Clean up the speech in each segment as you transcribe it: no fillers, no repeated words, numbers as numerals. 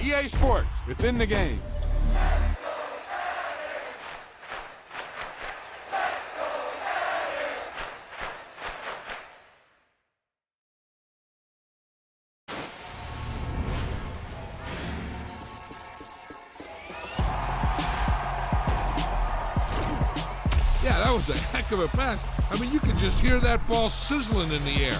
EA Sports. It's in the game. Yeah, that was a heck of a pass. I mean, you could just hear that ball sizzling in the air.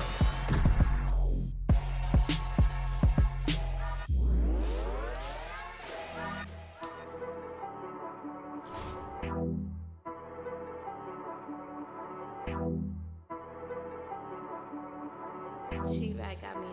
She-Bag got me.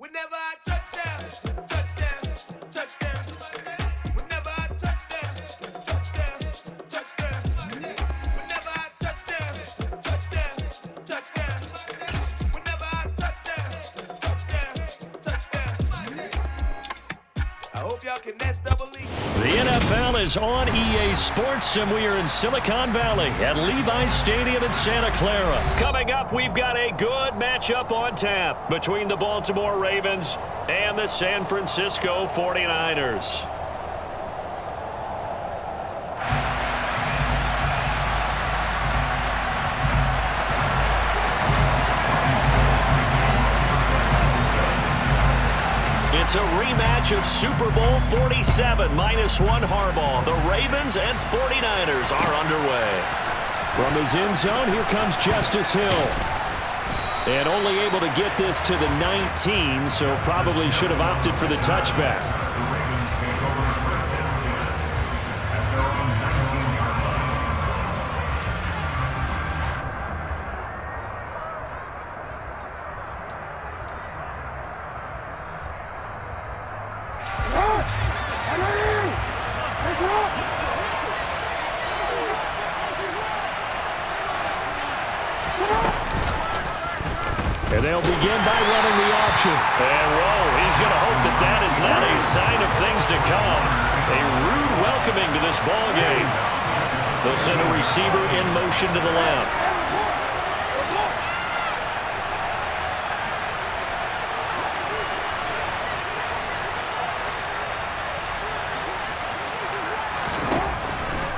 Whenever I touchdown, touchdown, touchdown. Whenever I touchdown, touchdown, touchdown. Whenever I touchdown, touchdown, touchdown. Whenever I touchdown, touchdown, touchdown. I hope y'all can nest double E. The NFL is on EA Sports, and we are in Silicon Valley at Levi's Stadium in Santa Clara. Coming up, we've got a good matchup on tap between the Baltimore Ravens and the San Francisco 49ers. It's a rematch of Super Bowl 47, -1 Harbaugh. The Ravens and 49ers are underway. From his end zone, here comes Justice Hill. And only able to get this to the 19, so probably should have opted for the touchback. And they'll begin by running the option. And whoa, he's going to hope that that is not a sign of things to come. A rude welcoming to this ball game. They'll send a receiver in motion to the left.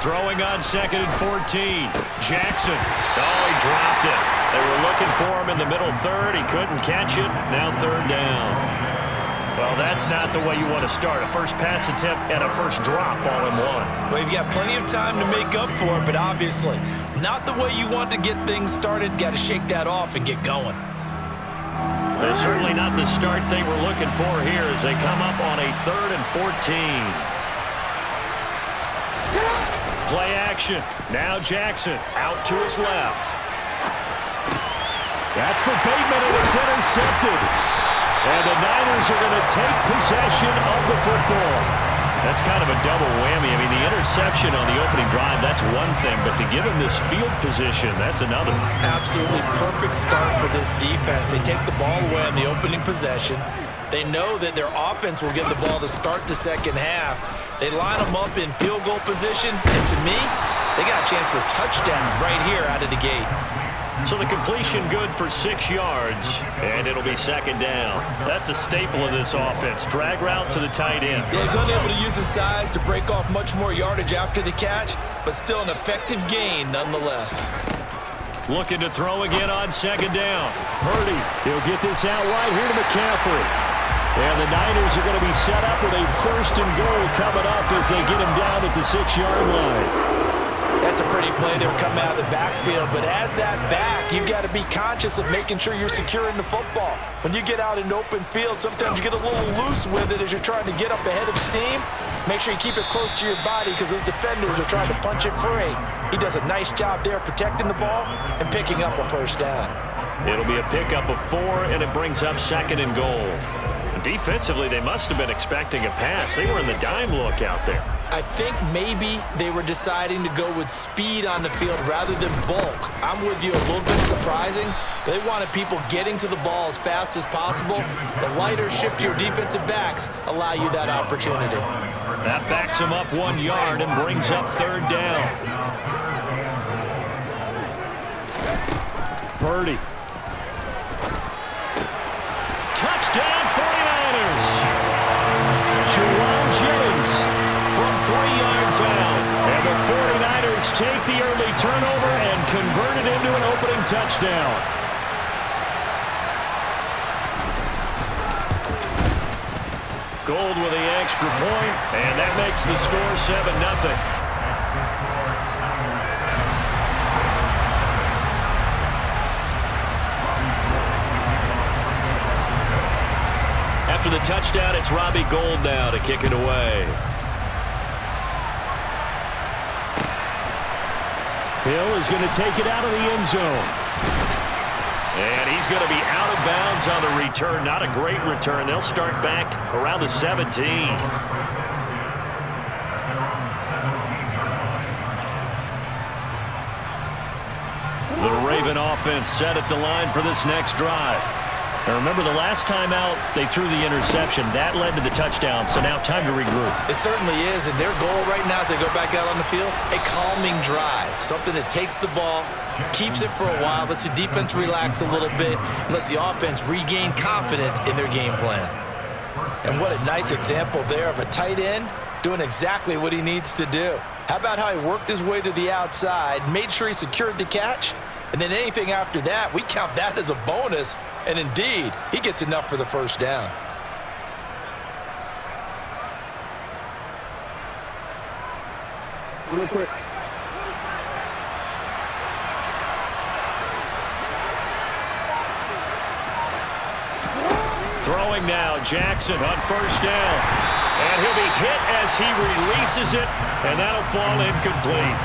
Throwing on 2nd and 14. Jackson. Oh, he dropped it. They were looking for him in the middle third. He couldn't catch it. Now 3rd down. Well, that's not the way you want to start. A first pass attempt and a first drop all in one. Well, you've got plenty of time to make up for it, but obviously not the way you want to get things started. Got to shake that off and get going. Well, certainly not the start they were looking for here as they come up on a 3rd and 14. Play action. Now Jackson out to his left. That's for Bateman, and it's intercepted. And the Niners are going to take possession of the football. That's kind of a double whammy. I mean, the interception on the opening drive, that's one thing, but to give him this field position, that's another. Absolutely perfect start for this defense. They take the ball away on the opening possession. They know that their offense will get the ball to start the second half. They line them up in field goal position, and to me, they got a chance for a touchdown right here out of the gate. So the completion good for 6 yards, and it'll be 2nd down. That's a staple of this offense. Drag route to the tight end. Yeah, he's unable to use his size to break off much more yardage after the catch, but still an effective gain nonetheless. Looking to throw again on 2nd down. Purdy, he'll get this out right here to McCaffrey. And the Niners are going to be set up with a 1st and goal coming up as they get him down at the 6-yard line. That's a pretty play. They were coming out of the backfield, but as that back, you've got to be conscious of making sure you're securing the football. When you get out in open field, sometimes you get a little loose with it as you're trying to get up ahead of steam. Make sure you keep it close to your body because those defenders are trying to punch it free. He does a nice job there protecting the ball and picking up a 1st down. It'll be a pickup of 4, and it brings up 2nd and goal. Defensively, they must have been expecting a pass. They were in the dime look out there. I think maybe they were deciding to go with speed on the field rather than bulk. I'm with you, a little bit surprising. They wanted people getting to the ball as fast as possible. The lighter, shiftier defensive backs allow you that opportunity. That backs him up 1 yard and brings up 3rd down. Purdy. Touchdown 49ers. Juwan Jennings from 3 yards out. And the 49ers take the early turnover and convert it into an opening touchdown. Gold with the extra point, and that makes the score 7-0. After the touchdown, it's Robbie Gould now to kick it away. Hill is going to take it out of the end zone. And he's going to be out of bounds on the return. Not a great return. They'll start back around the 17. The Raven offense set at the line for this next drive. Now remember, the last time out, they threw the interception. That led to the touchdown, so now time to regroup. It certainly is, and their goal right now as they go back out on the field, a calming drive. Something that takes the ball, keeps it for a while, lets the defense relax a little bit, and lets the offense regain confidence in their game plan. And what a nice example there of a tight end doing exactly what he needs to do. How about how he worked his way to the outside, made sure he secured the catch, and then anything after that, we count that as a bonus. And indeed, he gets enough for the 1st down. Real quick. Throwing now, Jackson on first down. And he'll be hit as he releases it, and that'll fall incomplete.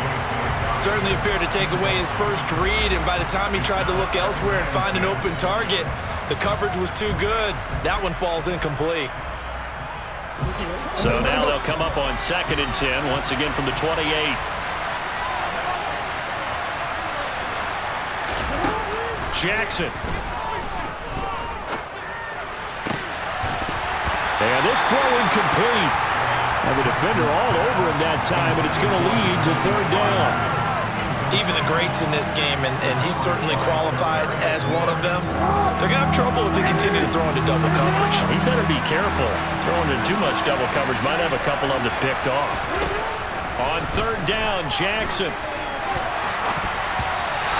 Certainly appeared to take away his first read, and by the time he tried to look elsewhere and find an open target, the coverage was too good. That one falls incomplete. So now they'll come up on 2nd and 10, once again from the 28. Jackson. And this throw incomplete. And the defender all over him that time, and it's going to lead to 3rd down. Even the greats in this game, and he certainly qualifies as one of them, they're going to have trouble if they continue to throw into double coverage. He better be careful. Throwing into too much double coverage might have a couple of them picked off. On 3rd down, Jackson.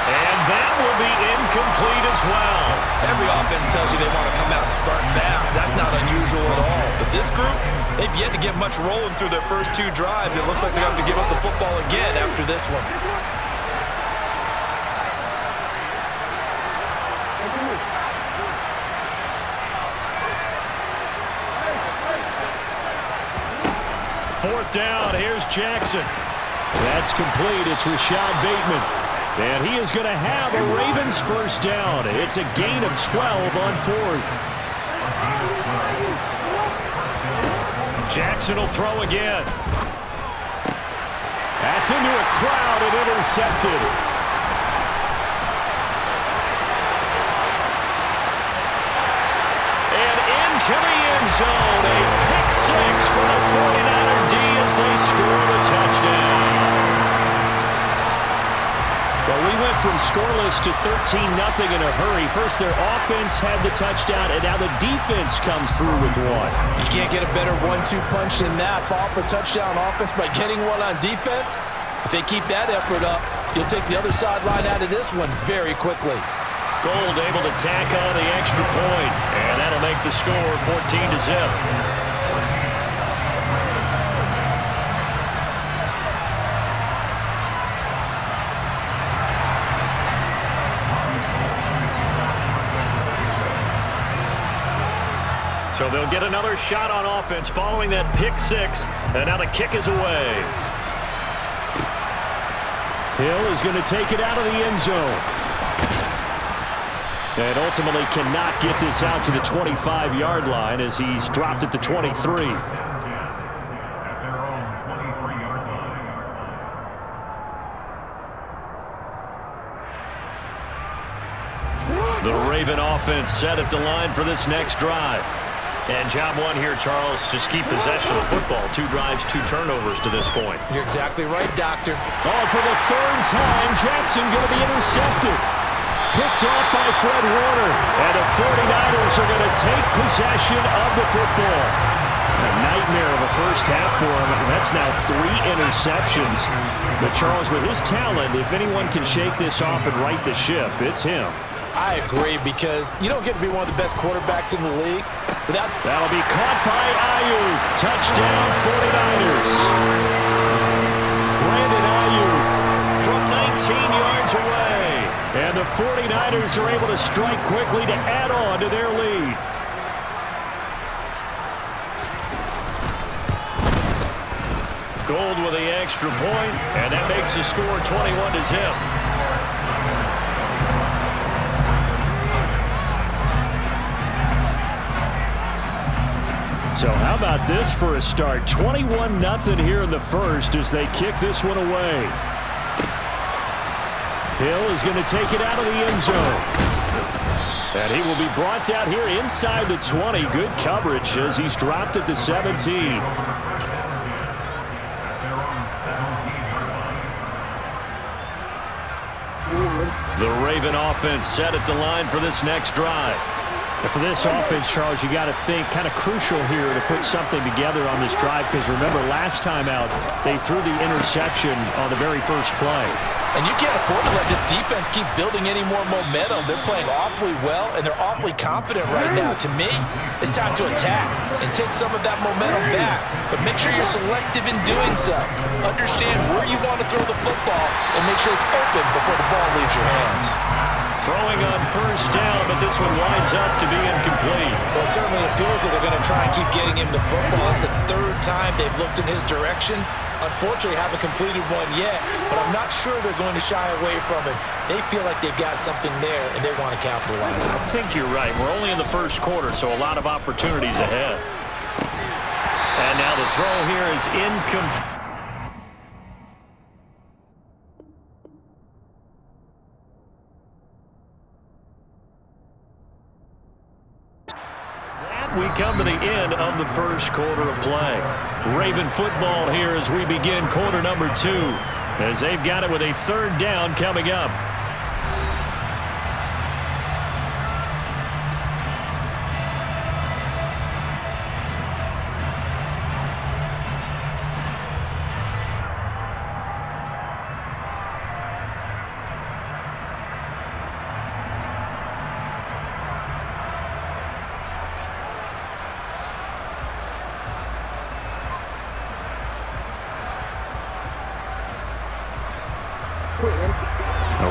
And that will be incomplete as well. Every offense tells you they want to come out and start fast. That's not unusual at all. But this group, they've yet to get much rolling through their first 2 drives. It looks like they're going to have to give up the football again after this one. Fourth down, here's Jackson. That's complete. It's Rashad Bateman. And he is going to have a Ravens first down. It's a gain of 12 on 4th. Jackson will throw again. That's into a crowd and intercepted. And into the end zone. A pick 6 for the 49er D as they score the touchdown. Well, we went from scoreless to 13-0 in a hurry. First, their offense had the touchdown, and now the defense comes through with one. You can't get a better 1-2 punch than that. Fall for touchdown offense by getting one on defense. If they keep that effort up, you'll take the other sideline out of this one very quickly. Gold able to tack on the extra point, and that'll make the score 14-0. So they'll get another shot on offense following that pick 6, and now the kick is away. Hill is going to take it out of the end zone. And ultimately cannot get this out to the 25-yard line as he's dropped at the 23. The Raven offense set at the line for this next drive. And job one here, Charles, just keep possession of the football. 2 drives, 2 turnovers to this point. You're exactly right, Doctor. Oh, for the 3rd time, Jackson going to be intercepted. Picked off by Fred Warner. And the 49ers are going to take possession of the football. A nightmare of a first half for him. And that's now 3 interceptions. But Charles, with his talent, if anyone can shake this off and right the ship, it's him. I agree, because you don't get to be one of the best quarterbacks in the league without... That'll be caught by Ayuk. Touchdown, 49ers. Brandon Ayuk from 19 yards away. And the 49ers are able to strike quickly to add on to their lead. Gold with the extra point, and that makes the score 21-0. So how about this for a start? 21-0 here in the first as they kick this one away. Hill is going to take it out of the end zone. And he will be brought down here inside the 20. Good coverage as he's dropped at the 17. The Raven offense set at the line for this next drive. And for this offense, Charles, you got to think kind of crucial here to put something together on this drive, because remember last time out they threw the interception on the very first play. And you can't afford to let this defense keep building any more momentum. They're playing awfully well, and they're awfully confident right now. To me, it's time to attack and take some of that momentum back. But make sure you're selective in doing so. Understand where you want to throw the football and make sure it's open before the ball leaves your hands. Throwing on first down, but this one winds up to be incomplete. Well, it certainly appears that they're going to try and keep getting him the football. It's the third time they've looked in his direction. Unfortunately, haven't completed one yet, but I'm not sure they're going to shy away from him. They feel like they've got something there, and they want to capitalize on it. I think you're right. We're only in the first quarter, so a lot of opportunities ahead. And now the throw here is incomplete. We come to the end of the first quarter of play. Raven football here as we begin quarter number 2, as they've got it with a third down coming up.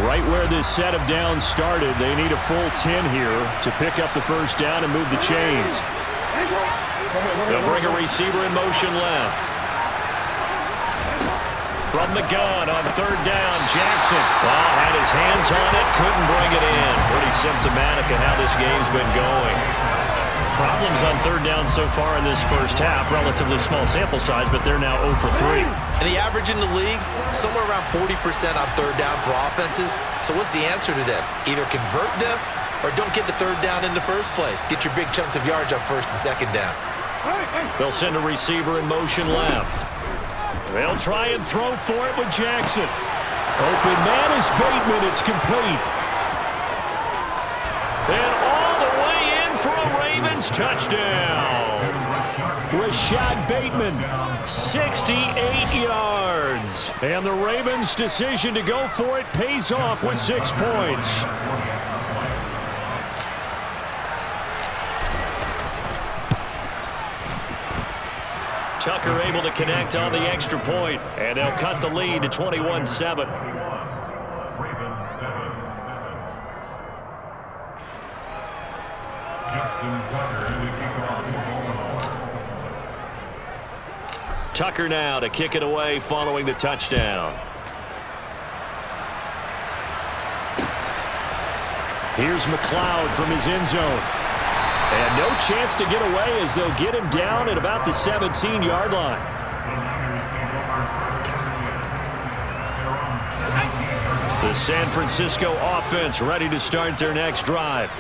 Right where this set of downs started, they need a full 10 here to pick up the first down and move the chains. They'll bring a receiver in motion left. From the gun on third down, Jackson. Well, had his hands on it, couldn't bring it in. Pretty symptomatic of how this game's been going. Problems on third down so far in this first half. Relatively small sample size, but they're now 0 for 3. And the average in the league, somewhere around 40% on third down for offenses. So what's the answer to this? Either convert them or don't get the third down in the first place. Get your big chunks of yards on first and second down. They'll send a receiver in motion left. They'll try and throw for it with Jackson. Open man is Bateman. It's complete. And all the way in for a Ravens touchdown. Rashad Bateman, 68 yards. And the Ravens' decision to go for it pays off with 6 points. Tucker able to connect on the extra point, and they'll cut the lead to 21-7. Tucker now to kick it away following the touchdown. Here's McLeod from his end zone. And no chance to get away as they'll get him down at about the 17-yard line. The San Francisco offense ready to start their next drive.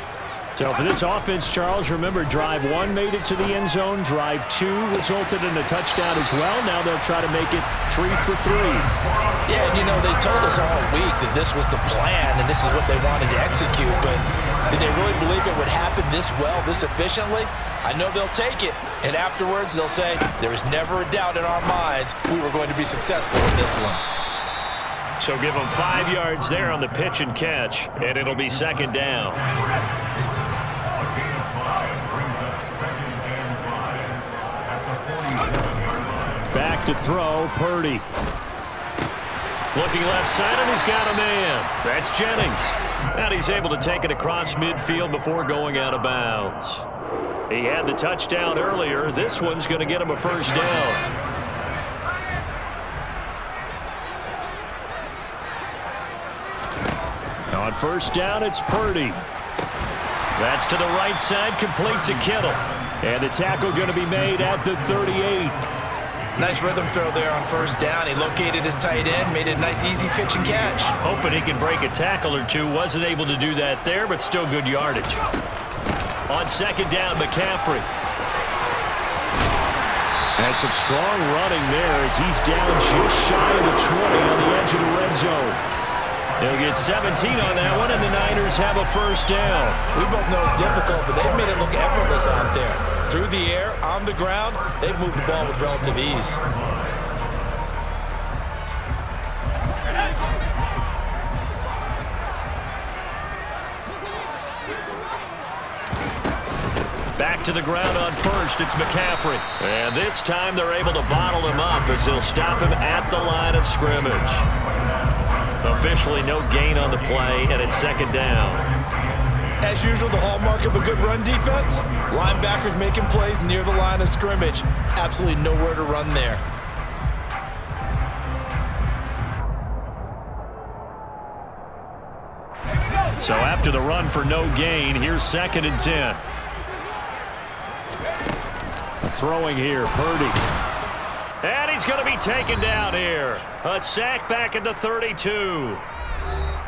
So for this offense, Charles, remember drive 1 made it to the end zone. Drive 2 resulted in a touchdown as well. Now they'll try to make it 3 for 3. Yeah, and you know, they told us all week that this was the plan and this is what they wanted to execute, but did they really believe it would happen this well, this efficiently? I know they'll take it, and afterwards they'll say, there was never a doubt in our minds we were going to be successful in this one. So give them 5 yards there on the pitch and catch, and it'll be second down. Back to throw, Purdy. Looking left side, and he's got a man. That's Jennings. And he's able to take it across midfield before going out of bounds. He had the touchdown earlier. This one's going to get him a first down. On first down, it's Purdy. That's to the right side, complete to Kittle. And the tackle going to be made at the 38. Nice rhythm throw there on first down. He located his tight end, made it a nice easy pitch and catch. Hoping he can break a tackle or two. Wasn't able to do that there, but still good yardage. On second down, McCaffrey. And some strong running there as he's down just shy of the 20 on the edge of the red zone. He'll get 17 on that one, and the Niners have a first down. We both know it's difficult, but they've made it look effortless out there. Through the air, on the ground, they've moved the ball with relative ease. Back to the ground on first, it's McCaffrey. And this time they're able to bottle him up as they'll stop him at the line of scrimmage. Officially no gain on the play, and it's second down. As usual, the hallmark of a good run defense, linebackers making plays near the line of scrimmage. Absolutely nowhere to run there. So after the run for no gain, here's 2nd and 10. Throwing here, Purdy. And he's going to be taken down here. A sack back at the 32.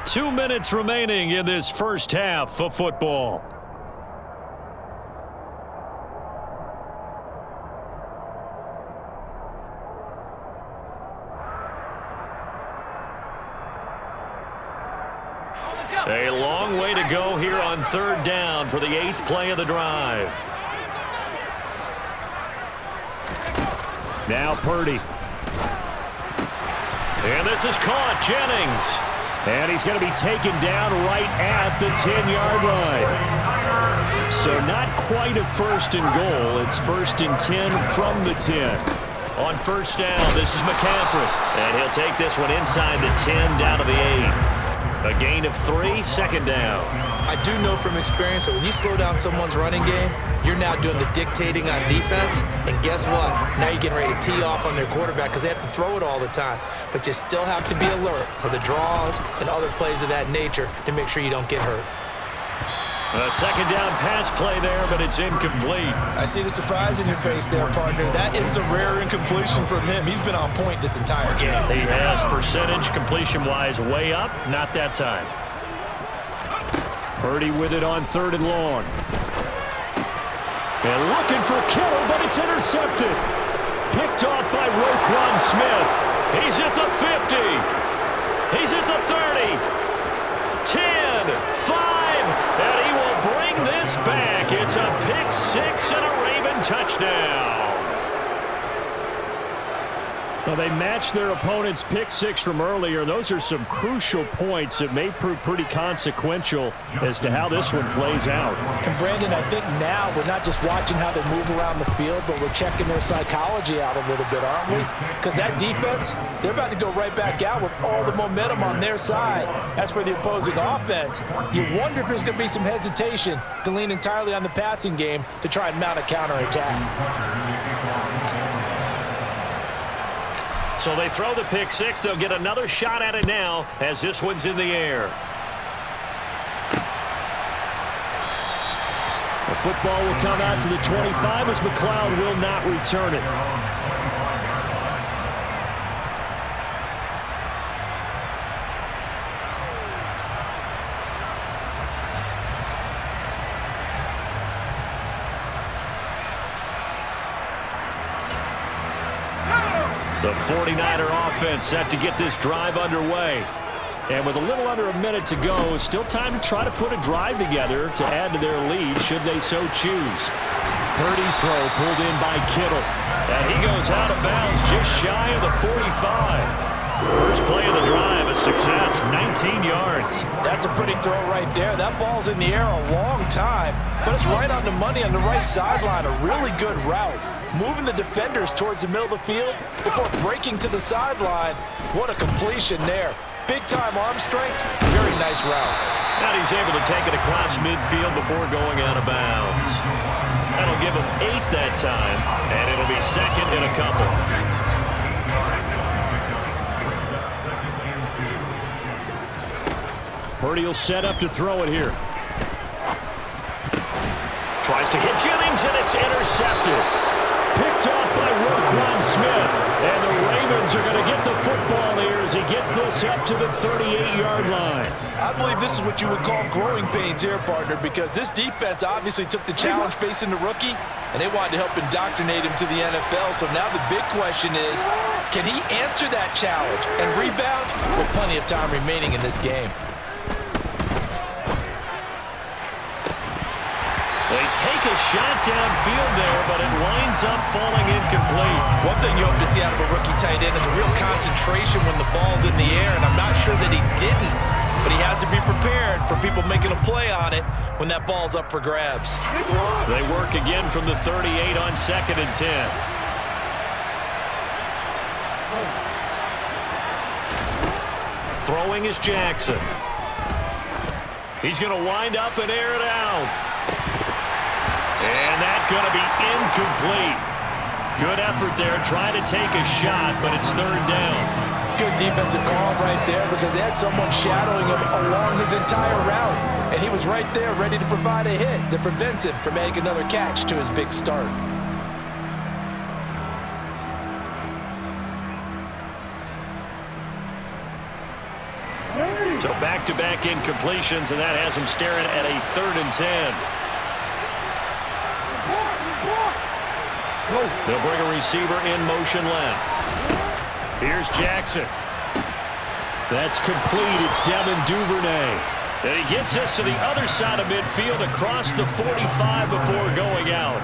2 minutes remaining in this first half of football. A long way to go here on 3rd down for the 8th play of the drive. Now Purdy. And this is caught. Jennings. And he's going to be taken down right at the 10-yard line. So not quite a 1st and goal. It's 1st and 10 from the 10. On 1st down, this is McCaffrey. And he'll take this one inside the 10 down to the 8. A gain of 3, 2nd down. I do know from experience that when you slow down someone's running game, you're now doing the dictating on defense. And guess what? Now you're getting ready to tee off on their quarterback because they have to throw it all the time. But you still have to be alert for the draws and other plays of that nature to make sure you don't get hurt. A 2nd down pass play there, but it's incomplete. I see the surprise in your face there, partner. That is a rare incompletion from him. He's been on point this entire game. He has percentage completion-wise way up. Not that time. Purdy with it on 3rd and long. And looking for Kittle, but it's intercepted. Picked off by Roquan Smith. He's at the 50. He's at the 30. 10, 5. And he will bring this back. It's a pick 6 and a Raven touchdown. Well, they matched their opponent's pick 6 from earlier. Those are some crucial points that may prove pretty consequential as to how this one plays out. And Brandon, I think now we're not just watching how they move around the field, but we're checking their psychology out a little bit, aren't we? Because that defense, they're about to go right back out with all the momentum on their side. As for the opposing offense, you wonder if there's going to be some hesitation to lean entirely on the passing game to try and mount a counterattack. So they throw the pick 6. They'll get another shot at it now as this one's in the air. The football will come out to the 25 as McLeod will not return it. The 49er offense set to get this drive underway. And with a little under a minute to go, still time to try to put a drive together to add to their lead should they so choose. Purdy's throw pulled in by Kittle. And he goes out of bounds just shy of the 45. First play of the drive, a success, 19 yards. That's a pretty throw right there. That ball's in the air a long time, but it's right on the money on the right sideline. A really good route. Moving the defenders towards the middle of the field before breaking to the sideline. What a completion there. Big-time arm strength. Very nice route. And he's able to take it across midfield before going out of bounds. That'll give him 8 that time, and it'll be 2nd and a couple. Purdy will set up to throw it here. Tries to hit Jennings, and it's intercepted. Picked off by Roquan Smith. And the Ravens are going to get the football here as he gets this up to the 38-yard line. I believe this is what you would call growing pains here, partner, because this defense obviously took the challenge facing the rookie, and they wanted to help indoctrinate him to the NFL. So now the big question is, Can he answer that challenge and rebound with plenty of time remaining in this game? They take a shot downfield there, but it winds up falling incomplete. One thing you hope to see out of a rookie tight end is a real concentration when the ball's in the air, and I'm not sure that he didn't, but he has to be prepared for people making a play on it when that ball's up for grabs. They work again from the 38 on 2nd and 10. Throwing is Jackson. He's going to wind up and air it out. And that's going to be incomplete. Good effort there, trying to take a shot, but it's 3rd down. Good defensive call right there because they had someone shadowing him along his entire route. And he was right there ready to provide a hit that prevents him from making another catch to his big start. So back-to-back incompletions, and that has him staring at a 3rd and 10. They'll bring a receiver in motion left. Here's Jackson. That's complete. It's Devin Duvernay. And he gets us to the other side of midfield across the 45 before going out.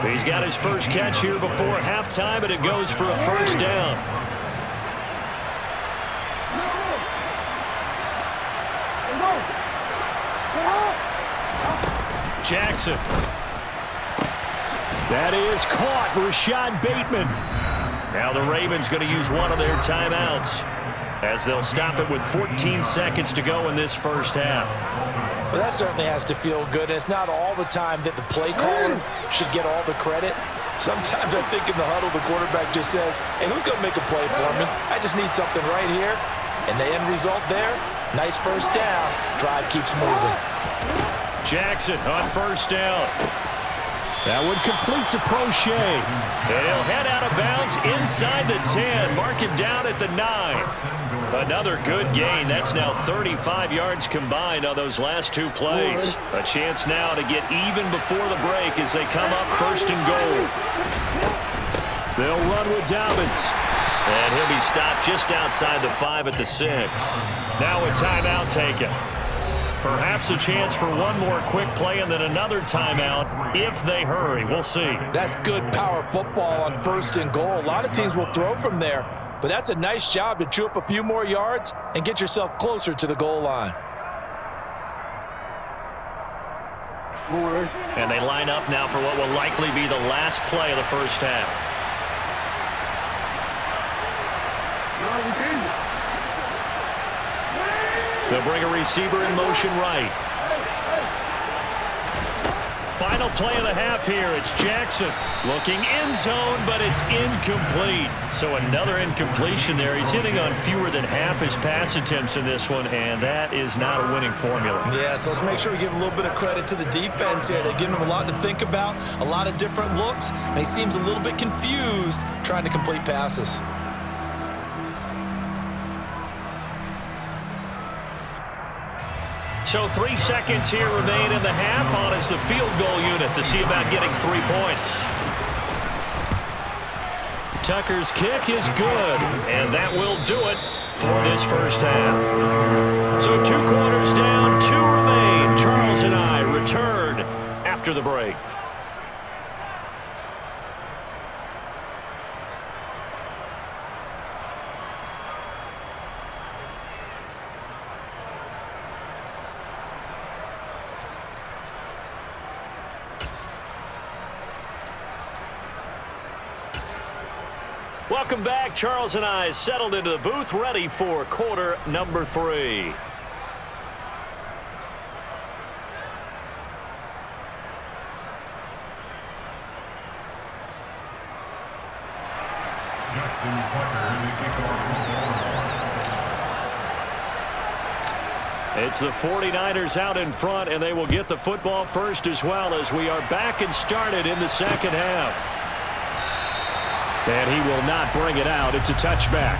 He's got his first catch here before halftime, and it goes for a 1st down. Jackson. That is caught. Rashad Bateman. Now the Ravens going to use one of their timeouts as they'll stop it with 14 seconds to go in this first half. Well, that certainly has to feel good. And it's not all the time that the play caller should get all the credit. Sometimes I think in the huddle, the quarterback just says, hey, who's going to make a play for me? I just need something right here. And the end result there, nice 1st down. Drive keeps moving. Jackson on 1st down. That one complete to Prochet. And he'll head out of bounds inside the 10. Mark him down at the 9. Another good gain. That's now 35 yards combined on those last 2 plays. A chance now to get even before the break as they come up 1st and goal. They'll run with Dobbins. And he'll be stopped just outside the 5 at the 6. Now a timeout taken. Perhaps a chance for one more quick play and then another timeout if they hurry. We'll see. That's good power football on 1st and goal. A lot of teams will throw from there, but that's a nice job to chew up a few more yards and get yourself closer to the goal line. And they line up now for what will likely be the last play of the first half. They'll bring a receiver in motion right. Final play of the half here. It's Jackson looking end zone, but it's incomplete. So another incompletion there. He's hitting on fewer than half his pass attempts in this one, and that is not a winning formula. Yeah, so let's make sure we give a little bit of credit to the defense here. They're giving him a lot to think about, a lot of different looks, and he seems a little bit confused trying to complete passes. So 3 seconds here remain in the half. On is the field goal unit to see about getting 3 points. Tucker's kick is good, and that will do it for this first half. So 2 quarters down, 2 remain. Charles and I return after the break. Welcome back. Charles and I settled into the booth, ready for quarter number 3. It's the 49ers out in front, and they will get the football first as well as we are back and started in the second half. And he will not bring it out. It's a touchback.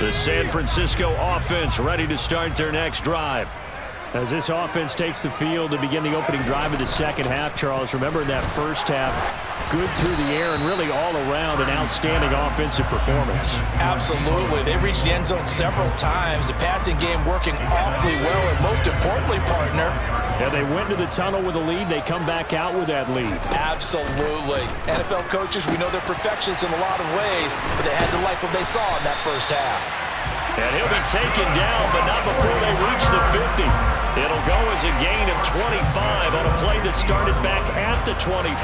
The San Francisco offense ready to start their next drive. As this offense takes the field to begin the opening drive of the second half, Charles, remember in that first half, good through the air and really all around an outstanding offensive performance. Absolutely. They reached the end zone several times. The passing game working awfully well, and most importantly, partner, Yeah, they went to the tunnel with a lead. They come back out with that lead. absolutely. NFL coaches, we know they're perfectionists in a lot of ways, but they had to like what they saw in that first half. And he'll be taken down, but not before they reach the 50. It'll go as a gain of 25 on a play that started back at the 25.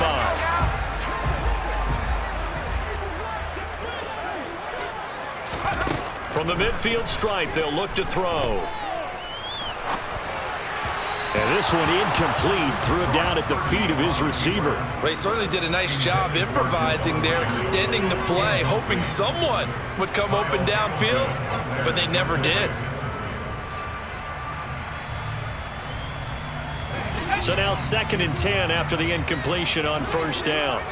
From the midfield stripe, they'll look to throw. And this one incomplete. Threw it down at the feet of his receiver. They certainly did a nice job improvising there, extending the play, hoping someone would come open downfield, but they never did. So now 2nd and 10 after the incompletion on first down.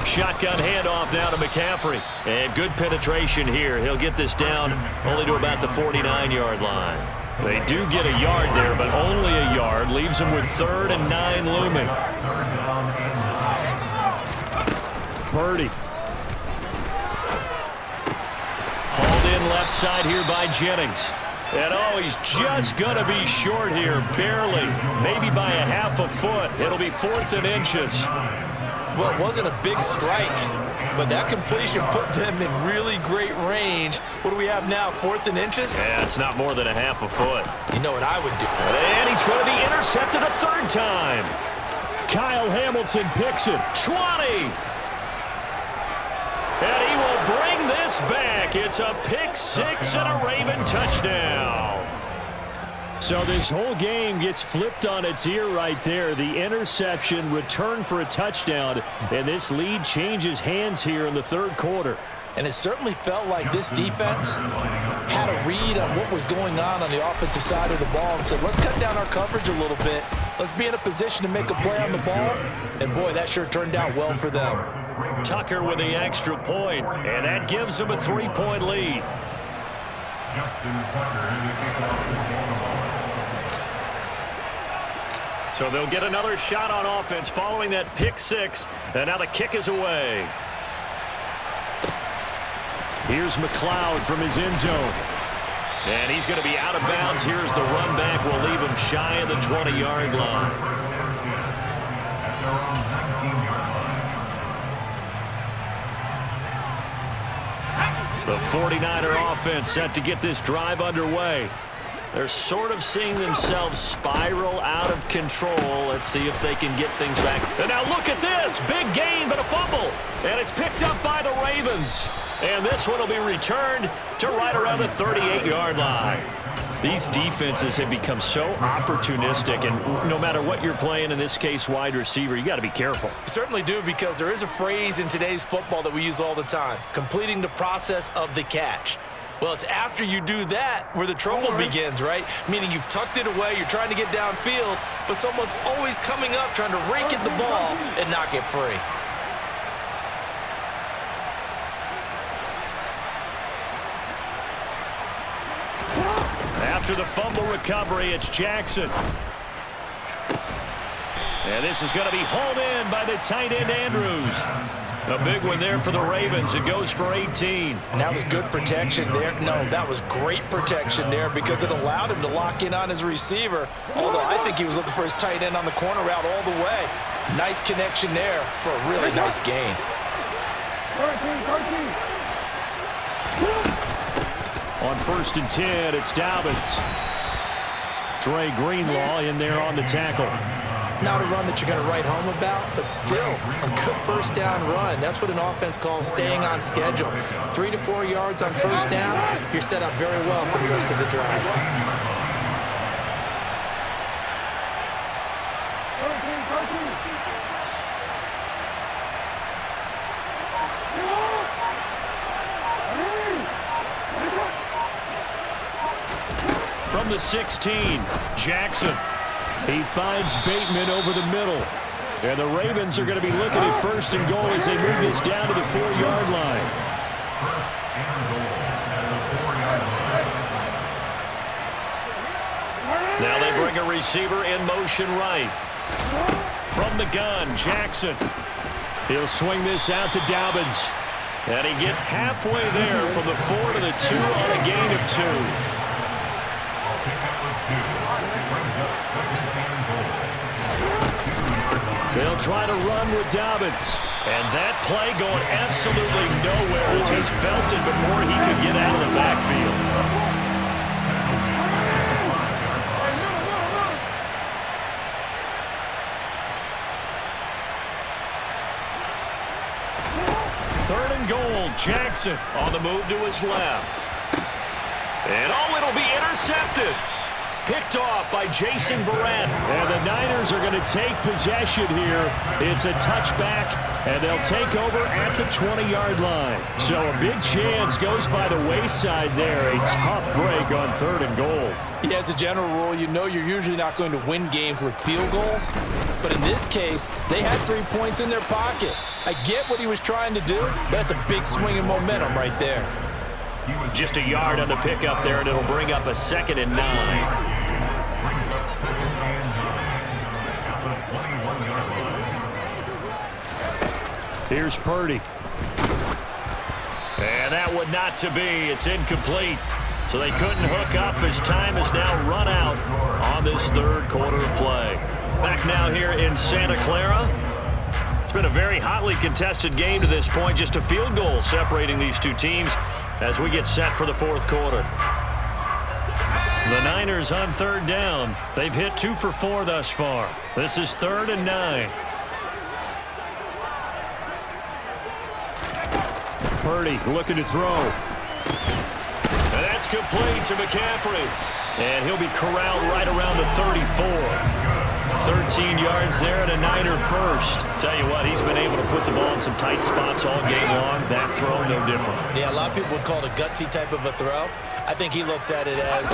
Shotgun handoff now to McCaffrey. And good penetration here. He'll get this down only to about the 49-yard line. They do get a yard there, but only a yard. Leaves them with 3rd and 9 looming. Purdy. Hauled in left side here by Jennings. And oh, he's just going to be short here, barely. Maybe by a half a foot. It'll be 4th and inches. Well, it wasn't a big strike, but that completion put them in really great range. What do we have now, 4th and inches? Yeah, it's not more than a half a foot. You know what I would do? And he's going to be intercepted a 3rd time. Kyle Hamilton picks it. 20. And he will bring this back. It's a pick 6 and a Raven touchdown. So this whole game gets flipped on its ear right there. The interception, return for a touchdown, and this lead changes hands here in the 3rd quarter. And it certainly felt like this defense had a read on what was going on the offensive side of the ball and said, let's cut down our coverage a little bit. Let's be in a position to make a play on the ball. And, boy, that sure turned out well for them. Tucker with the extra point, and that gives them a 3-point lead. So they'll get another shot on offense following that pick 6, and now the kick is away. Here's McLeod from his end zone. And he's going to be out of bounds. Here's the run back. We'll leave him shy of the 20-yard line. The 49er offense set to get this drive underway. They're sort of seeing themselves spiral out of control. Let's see if they can get things back. And now look at this. Big gain, but a fumble. And it's picked up by the Ravens. And this one will be returned to right around the 38-yard line. These defenses have become so opportunistic, and no matter what you're playing, in this case wide receiver, you got to be careful. You certainly do, because there is a phrase in today's football that we use all the time, completing the process of the catch. Well, it's after you do that where the trouble begins, right? Meaning you've tucked it away, you're trying to get downfield, but someone's always coming up trying to rake at the ball and knock it free. After the fumble recovery, it's Jackson. And this is going to be hauled in by the tight end, Andrews. A big one there for the Ravens. It goes for 18. And that was good protection there. No, that was great protection there because it allowed him to lock in on his receiver. Although I think he was looking for his tight end on the corner route all the way. Nice connection there for a really nice gain. On 1st and 10, it's Dobbins. Dre Greenlaw in there on the tackle. Not a run that you're going to write home about, but still a good first down run. That's what an offense calls staying on schedule. 3 to 4 yards on first down, you're set up very well for the rest of the drive. From the 16, Jackson. He finds Bateman over the middle. And the Ravens are going to be looking at 1st and goal as they move this down to the 4-yard line. Now they bring a receiver in motion right. From the gun, Jackson. He'll swing this out to Dobbins. And he gets halfway there from the 4 to the 2 on a gain of 2. They'll try to run with Dobbins. And that play going absolutely nowhere as he's belted before he could get out of the backfield. Third and goal, Jackson on the move to his left. And it'll be intercepted. Picked off by Jason Verrett. And the Niners are going to take possession here. It's a touchback, and they'll take over at the 20-yard line. So a big chance goes by the wayside there. A tough break on 3rd and goal. Yeah, as a general rule, you know you're usually not going to win games with field goals. But in this case, they had 3 points in their pocket. I get what he was trying to do, but that's a big swing of momentum right there. Just a yard on the pickup there, and it'll bring up a 2nd and 9. Here's Purdy. And that one not to be. It's incomplete. So they couldn't hook up as time has now run out on this 3rd quarter of play. Back now here in Santa Clara. It's been a very hotly contested game to this point. Just a field goal separating these two teams as we get set for the 4th quarter. The Niners on 3rd down. They've hit 2 for 4 thus far. This is 3rd and 9. Purdy looking to throw. And that's complete to McCaffrey. And he'll be corralled right around the 34. 13 yards there and a Niner first. Tell you what, he's been able to put the ball in some tight spots all game long. That throw, no different. Yeah, a lot of people would call it a gutsy type of a throw. I think he looks at it as,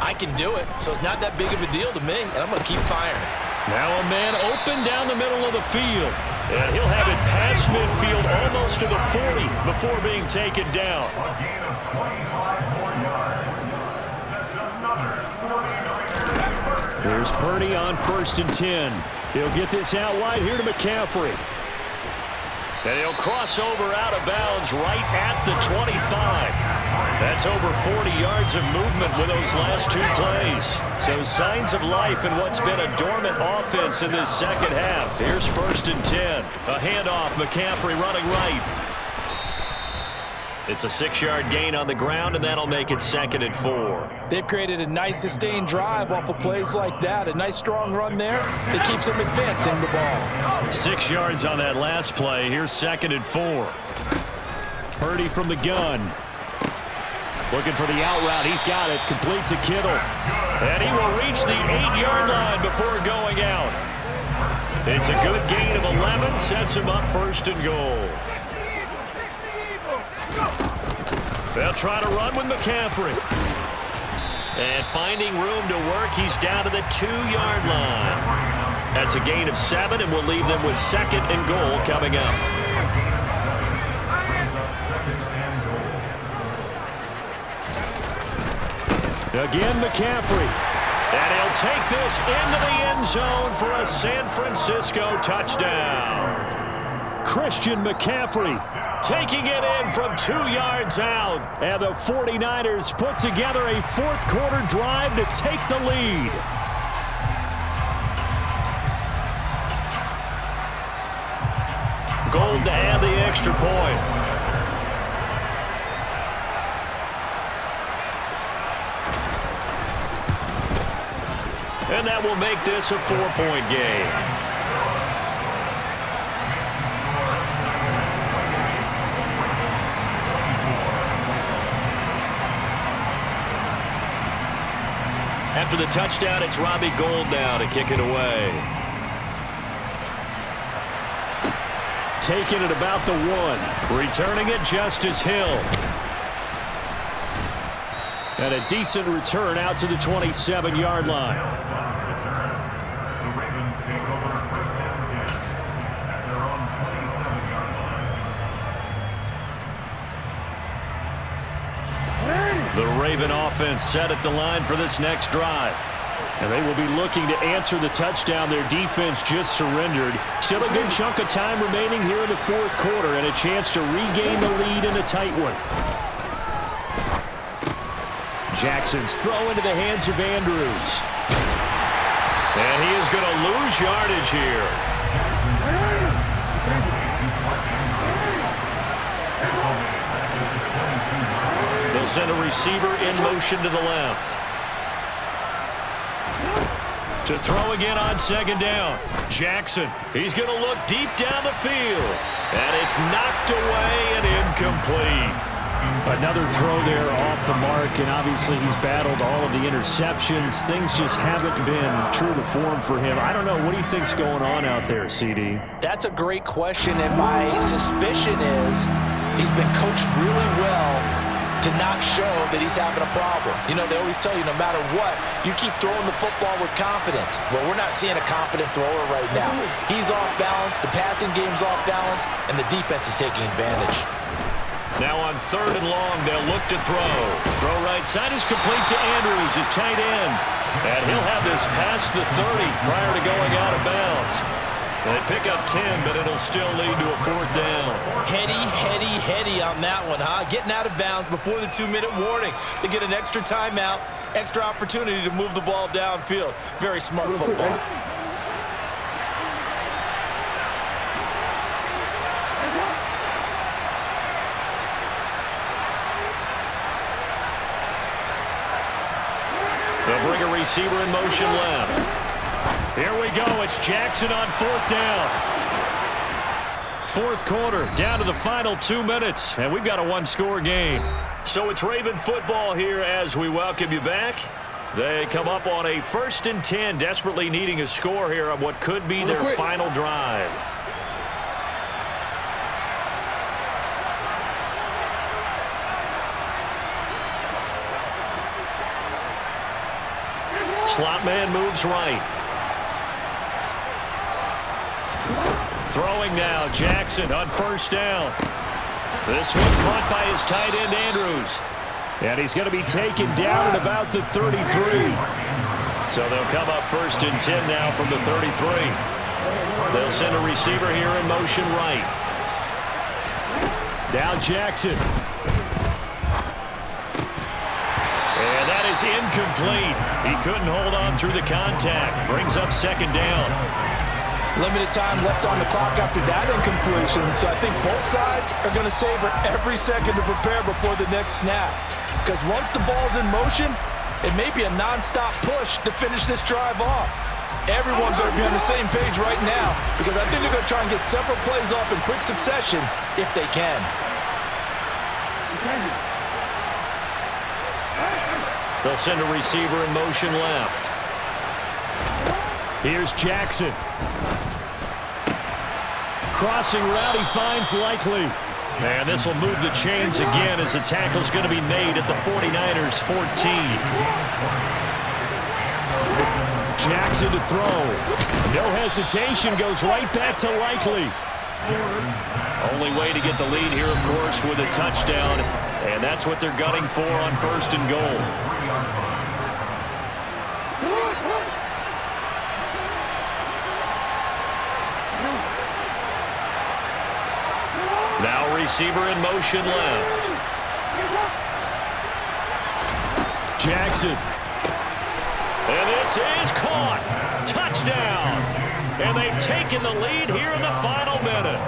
I can do it, so it's not that big of a deal to me, and I'm going to keep firing. Now a man open down the middle of the field. And he'll have it past midfield almost to the 40 before being taken down. Here's Purdy on 1st and 10. He'll get this out wide here to McCaffrey. And he'll cross over out of bounds right at the 25. That's over 40 yards of movement with those last 2 plays. So signs of life in what's been a dormant offense in this second half. Here's 1st and 10. A handoff, McCaffrey running right. It's a 6-yard gain on the ground, and that'll make it 2nd and 4. They've created a nice sustained drive off of plays like that. A nice strong run there that keeps them advancing the ball. 6 yards on that last play. Here's 2nd and 4. Purdy from the gun. Looking for the out route. He's got it. Complete to Kittle. And he will reach the 8-yard line before going out. It's a good gain of 11. Sets him up 1st and goal. They'll try to run with McCaffrey. And finding room to work, he's down to the 2-yard line. That's a gain of 7, and we'll leave them with 2nd and goal coming up. Again, McCaffrey. And he'll take this into the end zone for a San Francisco touchdown. Christian McCaffrey taking it in from 2 yards out. And the 49ers put together a 4th quarter drive to take the lead. Gold to add the extra point. And that will make this a 4-point game. After the touchdown, it's Robbie Gould now to kick it away. Taking it about the 1. Returning it, Justice Hill. And a decent return out to the 27-yard line. Raven offense set at the line for this next drive. And they will be looking to answer the touchdown their defense just surrendered. Still a good chunk of time remaining here in the fourth quarter and a chance to regain the lead in a tight one. Jackson's throw into the hands of Andrews. And he is going to lose yardage here. They'll send a receiver in motion to the left. To throw again on second down. Jackson, he's going to look deep down the field. And it's knocked away and incomplete. Another throw there off the mark, and obviously he's battled all of the interceptions. Things just haven't been true to form for him. I don't know. What do you think's going on out there, CD? That's a great question, and my suspicion is he's been coached really well to not show that he's having a problem. You know, they always tell you no matter what, you keep throwing the football with confidence. Well, we're not seeing a confident thrower right now. He's off balance, the passing game's off balance, and the defense is taking advantage. Now on third and long, they'll look to throw. Throw right side is complete to Andrews, his tight end. And he'll have this past the 30 prior to going out of bounds. They pick up 10, but it'll still lead to a fourth down. Heady on that one, huh? Getting out of bounds before the 2-minute warning. They get an extra timeout, extra opportunity to move the ball downfield. Very smart football. They'll bring a receiver in motion left. Here we go. It's Jackson on fourth down. Fourth quarter, down to the final 2 minutes, and we've got a one-score game. So it's Raven football here as we welcome you back. They come up on a 1st and 10, desperately needing a score here on what could be their final drive. Slot man moves right. Throwing now, Jackson on first down. This one caught by his tight end, Andrews. And he's going to be taken down at about the 33. So they'll come up 1st and 10 now from the 33. They'll send a receiver here in motion right. Now Jackson. And that is incomplete. He couldn't hold on through the contact. Brings up second down. Limited time left on the clock after that incompletion, so I think both sides are going to savor every second to prepare before the next snap. Because once the ball's in motion, it may be a non-stop push to finish this drive off. Everyone better be on the same page right now, because I think they're going to try and get several plays off in quick succession if they can. They'll send a receiver in motion left. Here's Jackson. Crossing route, he finds Likely. And this will move the chains again as the tackle's going to be made at the 49ers 14. Jackson to throw. No hesitation, goes right back to Likely. Only way to get the lead here, of course, with a touchdown. And that's what they're gunning for on 1st and goal. Now receiver in motion left. Jackson. And this is caught. Touchdown. And they've taken the lead here in the final minute.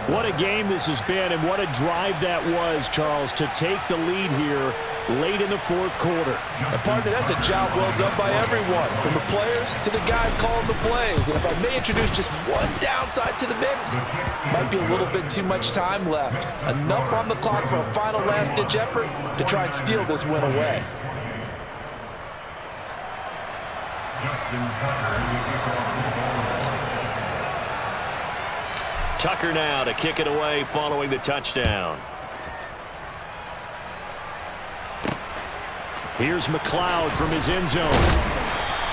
What a game this has been, and what a drive that was, Charles, to take the lead here late in the fourth quarter. And partner, that's a job well done by everyone, from the players to the guys calling the plays. And if I may introduce just one downside to the mix, might be a little bit too much time left. Enough on the clock for a final last-ditch effort to try and steal this win away. Tucker now to kick it away following the touchdown. Here's McLeod from his end zone.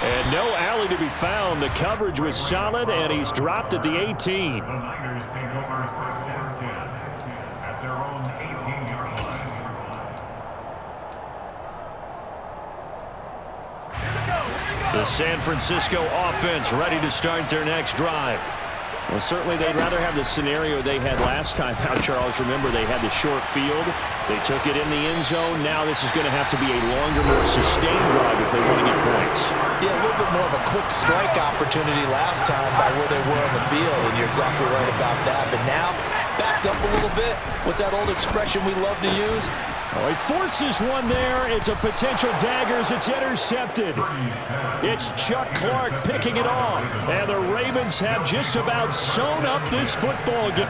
And no alley to be found. The coverage was solid, and he's dropped at the 18. The Niners take over 1st and 10 at their own 18-yard line. The San Francisco offense ready to start their next drive. Well, certainly they'd rather have the scenario they had last time out, Charles. Remember, they had the short field. They took it in the end zone. Now this is going to have to be a longer, more sustained drive if they want to get points. Yeah, a little bit more of a quick strike opportunity last time by where they were on the field, and you're exactly right about that. But now, backed up a little bit. What's that old expression we love to use? Oh, he forces one there. It's a potential dagger as it's intercepted. It's Chuck Clark picking it off. And the Ravens have just about sewn up this football game.